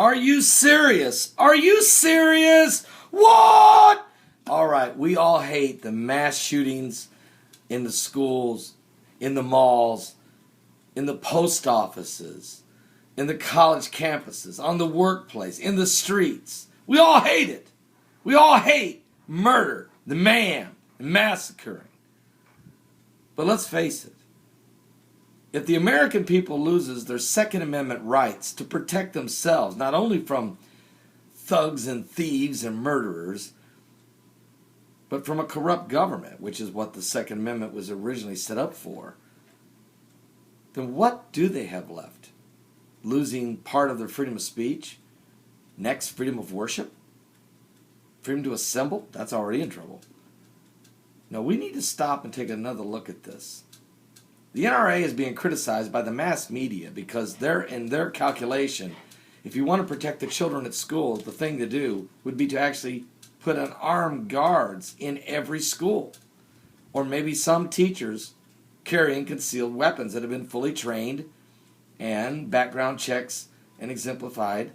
Are you serious? Are you serious? What? All right, we all hate the mass shootings in the schools, in the malls, in the post offices, in the college campuses, on the workplace, in the streets. We all hate it. We all hate murder, the mayhem, and massacring. But let's face it. If the American people loses their Second Amendment rights to protect themselves, not only from thugs and thieves and murderers, but from a corrupt government, which is what the Second Amendment was originally set up for, then what do they have left? Losing part of their freedom of speech? Next, freedom of worship? Freedom to assemble? That's already in trouble. No, we need to stop and take another look at this. The NRA is being criticized by the mass media because in their calculation, if you want to protect the children at school, the thing to do would be to actually put an armed guards in every school. Or maybe some teachers carrying concealed weapons that have been fully trained and background checks and exemplified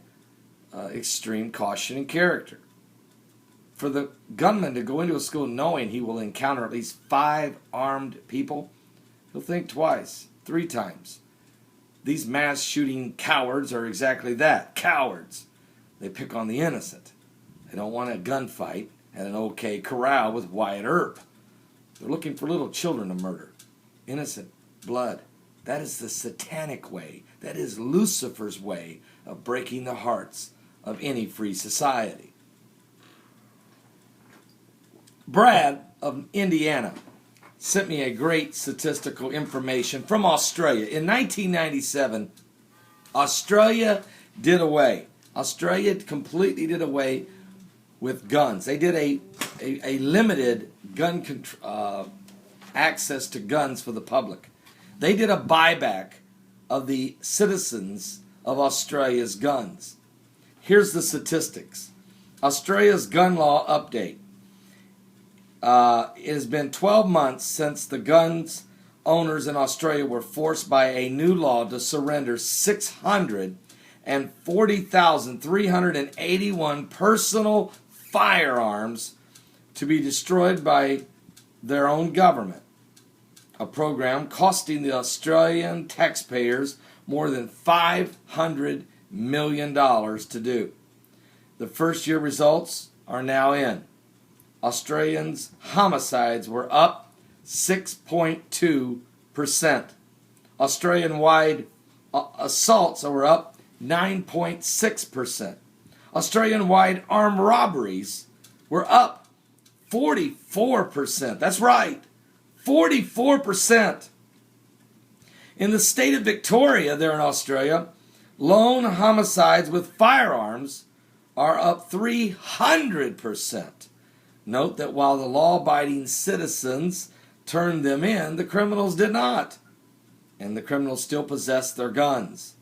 extreme caution and character. For the gunman to go into a school knowing he will encounter at least 5 armed people, he'll think twice, 3 times. These mass shooting cowards are exactly that, cowards. They pick on the innocent. They don't want a gunfight at an OK Corral with Wyatt Earp. They're looking for little children to murder. Innocent blood. That is the satanic way. That is Lucifer's way of breaking the hearts of any free society. Brad of Indiana sent me a great statistical information from Australia. In 1997, Australia completely did away with guns. They did a limited gun access to guns for the public. They did a buyback of the citizens of Australia's guns. Here's the statistics. Australia's gun law update. It has been 12 months since the guns owners in Australia were forced by a new law to surrender 640,381 personal firearms to be destroyed by their own government. A program costing the Australian taxpayers more than $500 million to do. The first year results are now in. Australians' homicides were up 6.2%. Australian-wide assaults were up 9.6%. Australian-wide armed robberies were up 44%. That's right, 44%. In the state of Victoria, there in Australia, lone homicides with firearms are up 300%. Note that while the law-abiding citizens turned them in, the criminals did not. And the criminals still possess their guns.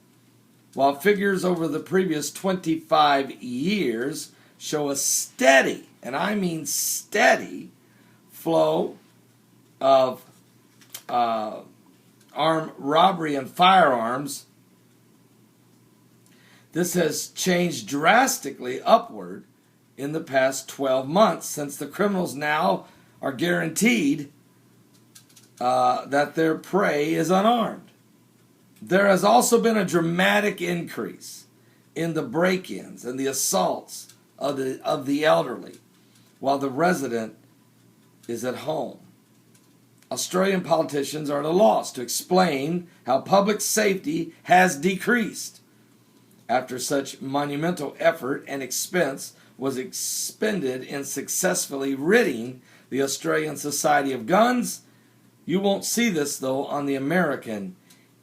While figures over the previous 25 years show a steady, and I mean steady, flow of armed robbery and firearms, this has changed drastically upward in the past 12 months, since the criminals now are guaranteed that their prey is unarmed. There has also been a dramatic increase in the break-ins and the assaults of the elderly while the resident is at home. Australian politicians are at a loss to explain how public safety has decreased after such monumental effort and expense was expended in successfully ridding the Australian Society of guns. You won't see this, though, on the American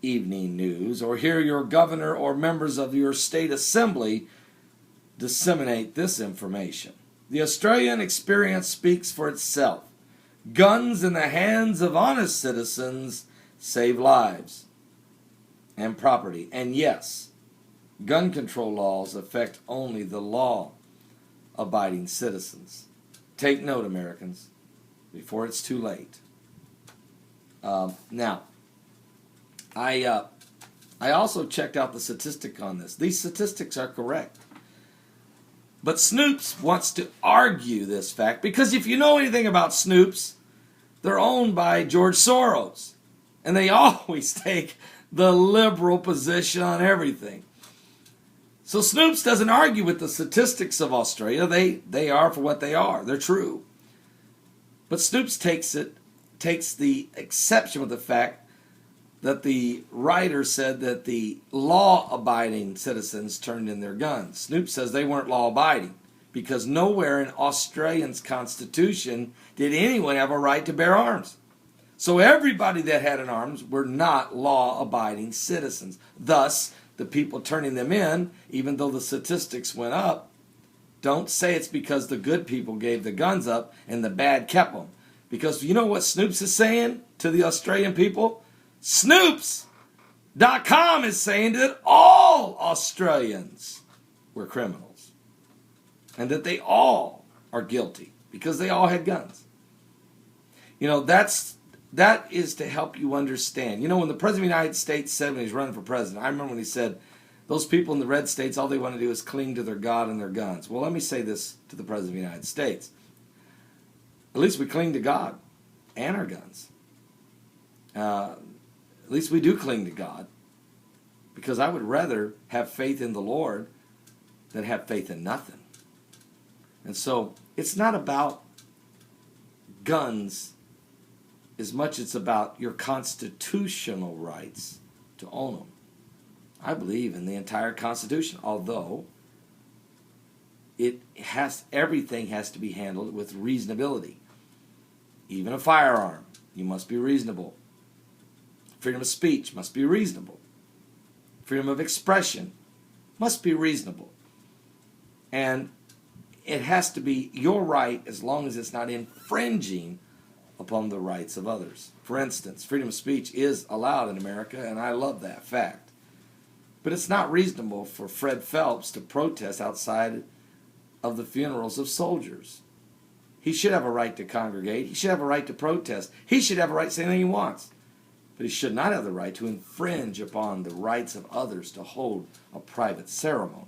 evening news, or hear your governor or members of your state assembly disseminate this information. The Australian experience speaks for itself. Guns in the hands of honest citizens save lives and property. And yes, gun control laws affect only the law-abiding citizens. Take note, Americans, before it's too late. Now, I I also checked out the statistic on this. These statistics are correct. But Snoops wants to argue this fact because if you know anything about Snoops, they're owned by George Soros. And they always take the liberal position on everything. So Snoops doesn't argue with the statistics of Australia. They are for what they are. They're true. But Snoops takes the exception with the fact that the writer said that the law-abiding citizens turned in their guns. Snoops says they weren't law-abiding because nowhere in Australia's constitution did anyone have a right to bear arms. So everybody that had an arms were not law-abiding citizens. Thus, the people turning them in, even though the statistics went up, don't say it's because the good people gave the guns up and the bad kept them. Because you know what Snoops is saying to the Australian people? Snoops.com is saying that all Australians were criminals. And that they all are guilty because they all had guns. You know, that is to help you understand. You know, when the President of the United States said when he was running for president, I remember when he said, those people in the red states, all they want to do is cling to their God and their guns. Well, let me say this to the President of the United States. At least we cling to God and our guns. At least we do cling to God. Because I would rather have faith in the Lord than have faith in nothing. And so, it's not about guns as much as it's about your constitutional rights to own them. I believe in the entire Constitution, although everything has to be handled with reasonability. Even a firearm, you must be reasonable. Freedom of speech must be reasonable. Freedom of expression must be reasonable. And it has to be your right as long as it's not infringing upon the rights of others. For instance, freedom of speech is allowed in America, and I love that fact. But it's not reasonable for Fred Phelps to protest outside of the funerals of soldiers. He should have a right to congregate. He should have a right to protest. He should have a right to say anything he wants. But he should not have the right to infringe upon the rights of others to hold a private ceremony.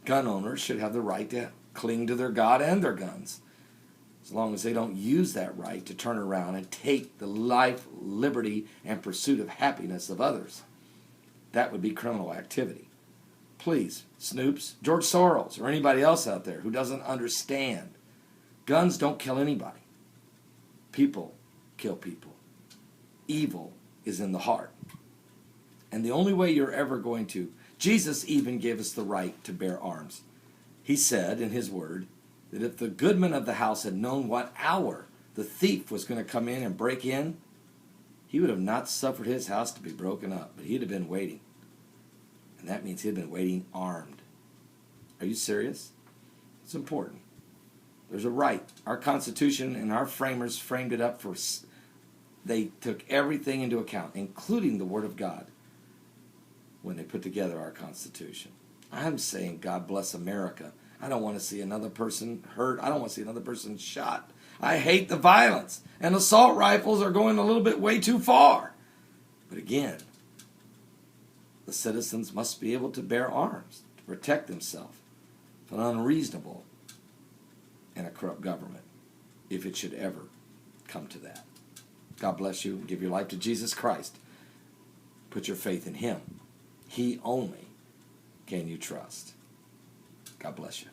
Gun owners should have the right to cling to their God and their guns, as long as they don't use that right to turn around and take the life, liberty, and pursuit of happiness of others. That would be criminal activity. Please, Snoops, George Soros, or anybody else out there who doesn't understand, guns don't kill anybody. People kill people. Evil is in the heart. And the only way you're ever going to... Jesus even gave us the right to bear arms. He said in his word that if the goodman of the house had known what hour the thief was going to come in and break in, he would have not suffered his house to be broken up, but he'd have been waiting. And that means he'd been waiting armed. Are you serious? It's important. There's a right. Our Constitution and our framers framed it up for... They took everything into account, including the Word of God, when they put together our Constitution. I'm saying God bless America. I don't want to see another person hurt. I don't want to see another person shot. I hate the violence. And assault rifles are going a little bit way too far. But again, the citizens must be able to bear arms to protect themselves from unreasonable and a corrupt government, if it should ever come to that. God bless you. Give your life to Jesus Christ. Put your faith in Him. He only can you trust. God bless you.